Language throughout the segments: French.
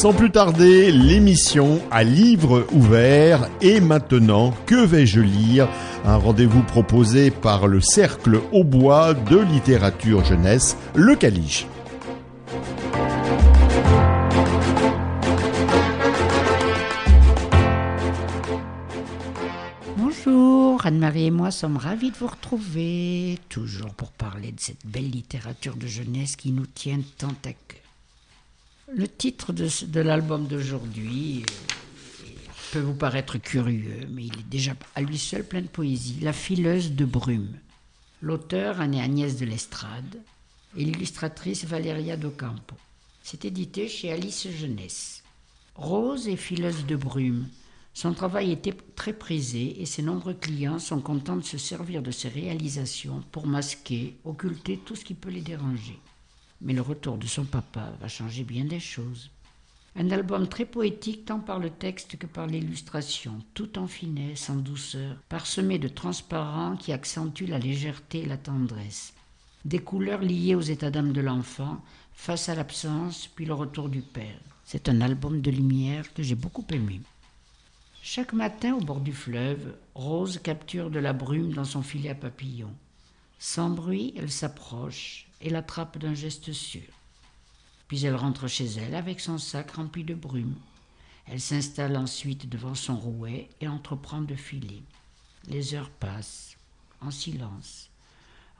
Sans plus tarder, l'émission à livre ouvert. Et maintenant, que vais-je lire ? Un rendez-vous proposé par le Cercle au Bois de littérature jeunesse, le Caliche. Bonjour, Anne-Marie et moi sommes ravis de vous retrouver, toujours pour parler de cette belle littérature de jeunesse qui nous tient tant à cœur. Le titre de l'album d'aujourd'hui peut vous paraître curieux, mais il est déjà à lui seul plein de poésie. La fileuse de brume. L'auteur est Agnès de l'Estrade et l'illustratrice Valeria Docampo. C'est édité chez Alice Jeunesse. Rose est fileuse de brume. Son travail était très prisé et ses nombreux clients sont contents de se servir de ses réalisations pour masquer, occulter tout ce qui peut les déranger. Mais le retour de son papa va changer bien des choses. Un album très poétique tant par le texte que par l'illustration, tout en finesse, en douceur, parsemé de transparents qui accentuent la légèreté et la tendresse. Des couleurs liées aux états d'âme de l'enfant, face à l'absence, puis le retour du père. C'est un album de lumière que j'ai beaucoup aimé. Chaque matin, au bord du fleuve, Rose capture de la brume dans son filet à papillons. Sans bruit, elle s'approche et l'attrape d'un geste sûr. Puis elle rentre chez elle avec son sac rempli de brume. Elle s'installe ensuite devant son rouet et entreprend de filer. Les heures passent, en silence.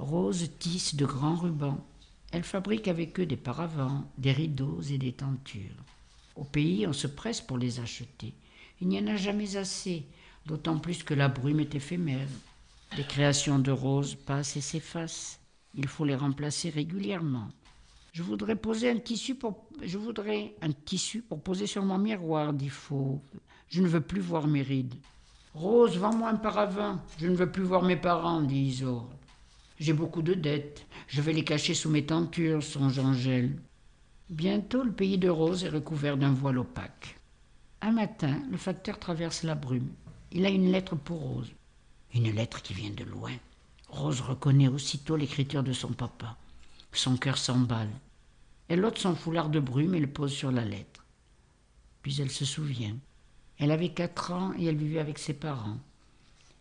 Rose tisse de grands rubans. Elle fabrique avec eux des paravents, des rideaux et des tentures. Au pays, on se presse pour les acheter. Il n'y en a jamais assez, d'autant plus que la brume est éphémère. Les créations de Rose passent et s'effacent. Il faut les remplacer régulièrement. Je voudrais un tissu pour poser sur mon miroir, dit Fauve. Je ne veux plus voir mes rides. Rose, vends-moi un paravent. Je ne veux plus voir mes parents, dit Isolde. J'ai beaucoup de dettes. Je vais les cacher sous mes tentures, songe Angèle. Bientôt, le pays de Rose est recouvert d'un voile opaque. Un matin, le facteur traverse la brume. Il a une lettre pour Rose. Une lettre qui vient de loin. Rose reconnaît aussitôt l'écriture de son papa. Son cœur s'emballe. Elle ôte son foulard de brume et le pose sur la lettre. Puis elle se souvient. Elle avait 4 ans et elle vivait avec ses parents.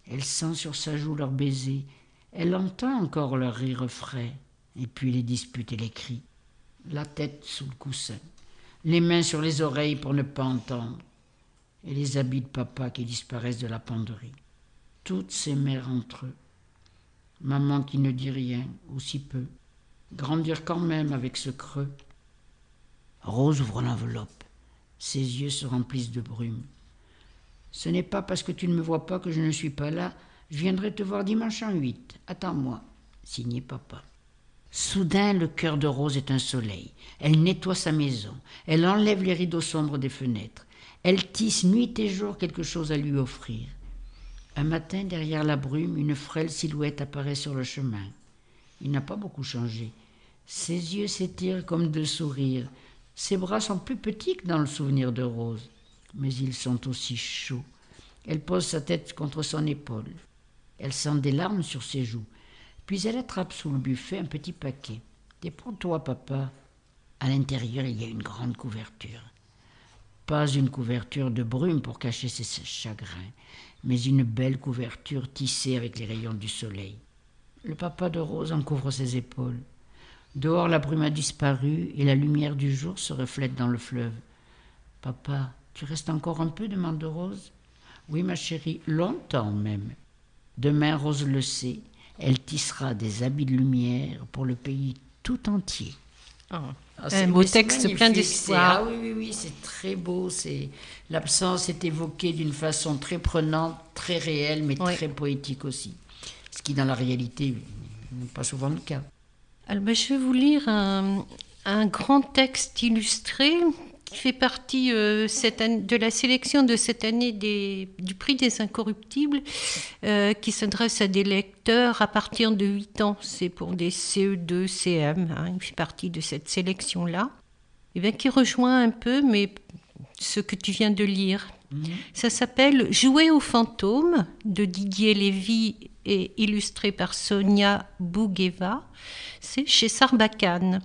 Elle sent sur sa joue leur baiser. Elle entend encore leur rire frais. Et puis les disputes et les cris. La tête sous le coussin. Les mains sur les oreilles pour ne pas entendre. Et les habits de papa qui disparaissent de la penderie. Toutes ces mères entre eux. Maman qui ne dit rien, ou si peu. Grandir quand même avec ce creux. Rose ouvre l'enveloppe. Ses yeux se remplissent de brume. Ce n'est pas parce que tu ne me vois pas que je ne suis pas là. Je viendrai te voir dimanche en 8. Attends-moi. Signé papa. Soudain, le cœur de Rose est un soleil. Elle nettoie sa maison. Elle enlève les rideaux sombres des fenêtres. Elle tisse nuit et jour quelque chose à lui offrir. Un matin, derrière la brume, une frêle silhouette apparaît sur le chemin. Il n'a pas beaucoup changé. Ses yeux s'étirent comme 2 sourires. Ses bras sont plus petits que dans le souvenir de Rose. Mais ils sont aussi chauds. Elle pose sa tête contre son épaule. Elle sent des larmes sur ses joues. Puis elle attrape sous le buffet un petit paquet. « C'est pour toi, papa. » À l'intérieur, il y a une grande couverture. Pas une couverture de brume pour cacher ses chagrins, mais une belle couverture tissée avec les rayons du soleil. Le papa de Rose en couvre ses épaules. Dehors, la brume a disparu et la lumière du jour se reflète dans le fleuve. « Papa, tu restes encore un peu ?» demande Rose. « Oui, ma chérie, longtemps même. Demain, Rose le sait, elle tissera des habits de lumière pour le pays tout entier. » Un beau texte plein d'espoir. Oui, c'est très beau. L'absence est évoquée d'une façon très prenante, très réelle, mais très poétique aussi. Ce qui, dans la réalité, n'est pas souvent le cas. Alors, je vais vous lire un grand texte illustré qui fait partie de la sélection de cette année du prix des Incorruptibles, qui s'adresse à des lecteurs à partir de 8 ans. C'est pour des CE2, CM. Il fait partie de cette sélection-là. Et bien, qui rejoint un peu ce que tu viens de lire. Ça s'appelle « Jouer aux fantômes » de Didier Lévy et illustré par Sonia Bougueva. C'est chez Sarbacane.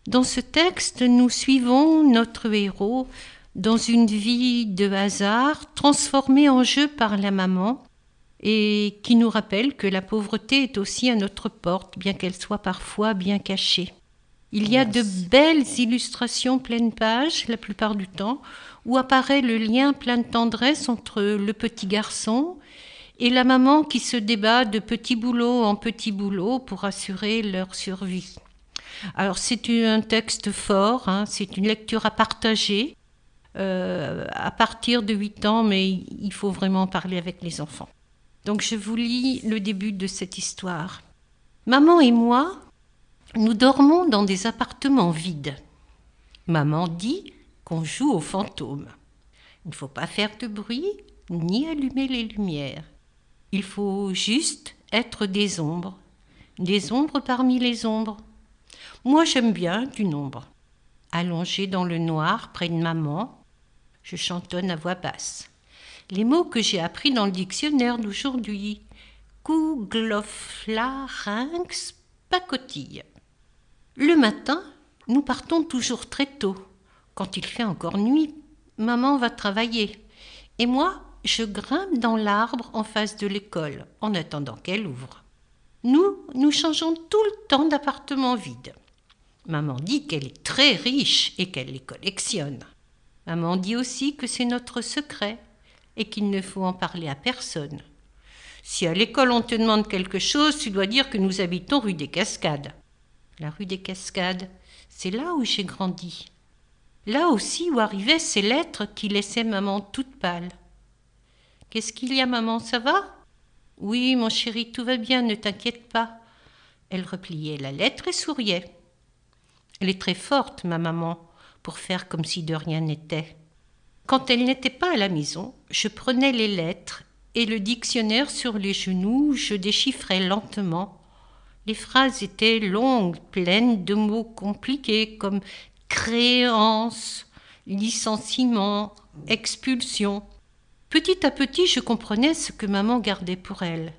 Dans ce texte, nous suivons notre héros dans une vie de hasard transformée en jeu par la maman et qui nous rappelle que la pauvreté est aussi à notre porte, bien qu'elle soit parfois bien cachée. Il y a de belles illustrations pleine page, la plupart du temps, où apparaît le lien plein de tendresse entre le petit garçon et la maman qui se débat de petit boulot en petit boulot pour assurer leur survie. Alors c'est un texte fort, c'est une lecture à partager à partir de 8 ans, mais il faut vraiment parler avec les enfants. Donc je vous lis le début de cette histoire. Maman et moi, nous dormons dans des appartements vides. Maman dit qu'on joue aux fantômes. Il ne faut pas faire de bruit ni allumer les lumières. Il faut juste être des ombres parmi les ombres. Moi, j'aime bien du nombre. Allongée dans le noir près de maman, je chantonne à voix basse les mots que j'ai appris dans le dictionnaire d'aujourd'hui. Cougloflarynx, pacotille. Le matin, nous partons toujours très tôt. Quand il fait encore nuit, maman va travailler. Et moi, je grimpe dans l'arbre en face de l'école, en attendant qu'elle ouvre. Nous changeons tout le temps d'appartement vide. Maman dit qu'elle est très riche et qu'elle les collectionne. Maman dit aussi que c'est notre secret et qu'il ne faut en parler à personne. Si à l'école on te demande quelque chose, tu dois dire que nous habitons rue des Cascades. La rue des Cascades, c'est là où j'ai grandi. Là aussi où arrivaient ces lettres qui laissaient maman toute pâle. Qu'est-ce qu'il y a, maman, ça va ? Oui, mon chéri, tout va bien, ne t'inquiète pas. Elle repliait la lettre et souriait. Elle est très forte, ma maman, pour faire comme si de rien n'était. Quand elle n'était pas à la maison, je prenais les lettres et le dictionnaire sur les genoux, je déchiffrais lentement. Les phrases étaient longues, pleines de mots compliqués comme créance, licenciement, expulsion. Petit à petit, je comprenais ce que maman gardait pour elle.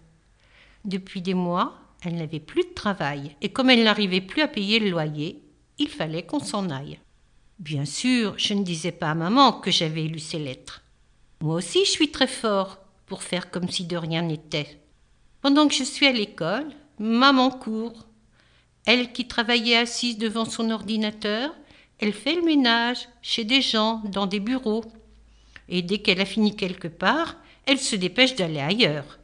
Depuis des mois, elle n'avait plus de travail et comme elle n'arrivait plus à payer le loyer, il fallait qu'on s'en aille. Bien sûr, je ne disais pas à maman que j'avais lu ces lettres. Moi aussi, je suis très fort pour faire comme si de rien n'était. Pendant que je suis à l'école, maman court. Elle qui travaillait assise devant son ordinateur, elle fait le ménage chez des gens, dans des bureaux. Et dès qu'elle a fini quelque part, elle se dépêche d'aller ailleurs.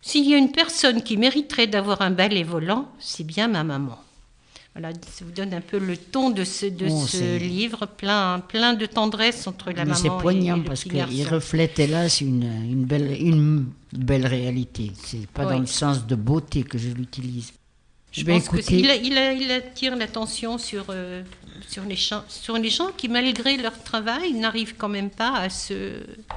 S'il y a une personne qui mériterait d'avoir un balai volant, c'est bien ma maman. Voilà, ça vous donne un peu le ton de ce livre, plein de tendresse entre la maman et le petit garçon. C'est poignant parce qu'il reflète, hélas, une belle réalité. C'est pas dans le sens de beauté que je l'utilise. Je pense qu'il attire l'attention sur les gens qui, malgré leur travail, n'arrivent quand même pas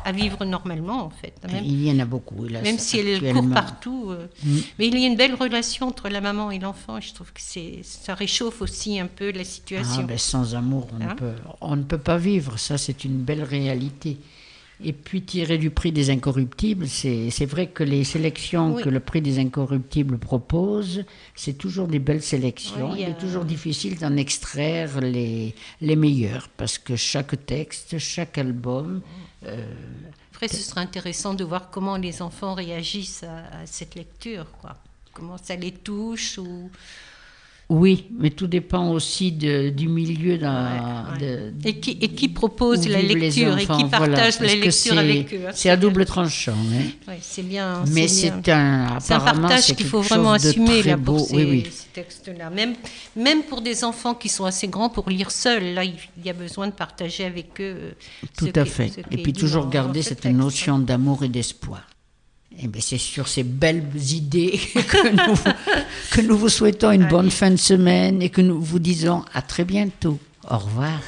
à vivre normalement, en fait. Il y en a beaucoup, hélas. Même si elle court partout. Mais il y a une belle relation entre la maman et l'enfant. Je trouve que ça réchauffe aussi un peu la situation. Sans amour, on ne peut pas vivre. Ça, c'est une belle réalité. Et puis, tiré du prix des Incorruptibles, c'est vrai que les sélections que le prix des Incorruptibles propose, c'est toujours des belles sélections. Il est toujours difficile d'en extraire les meilleurs, parce que chaque texte, chaque album... Après, ce sera intéressant de voir comment les enfants réagissent à cette lecture, quoi. Comment ça les touche ou... Oui, mais tout dépend aussi du milieu. Et qui propose la lecture et qui partage la lecture avec eux. C'est à double tranchant. C'est bien. Mais c'est un partage qu'il faut vraiment assumer là, pour ces textes-là. Même pour des enfants qui sont assez grands pour lire seuls, là, il y a besoin de partager avec eux. Tout à fait. Et puis toujours garder cette notion d'amour et d'espoir. Et bien c'est sur ces belles idées que nous vous souhaitons une bonne fin de semaine et que nous vous disons à très bientôt. Au revoir.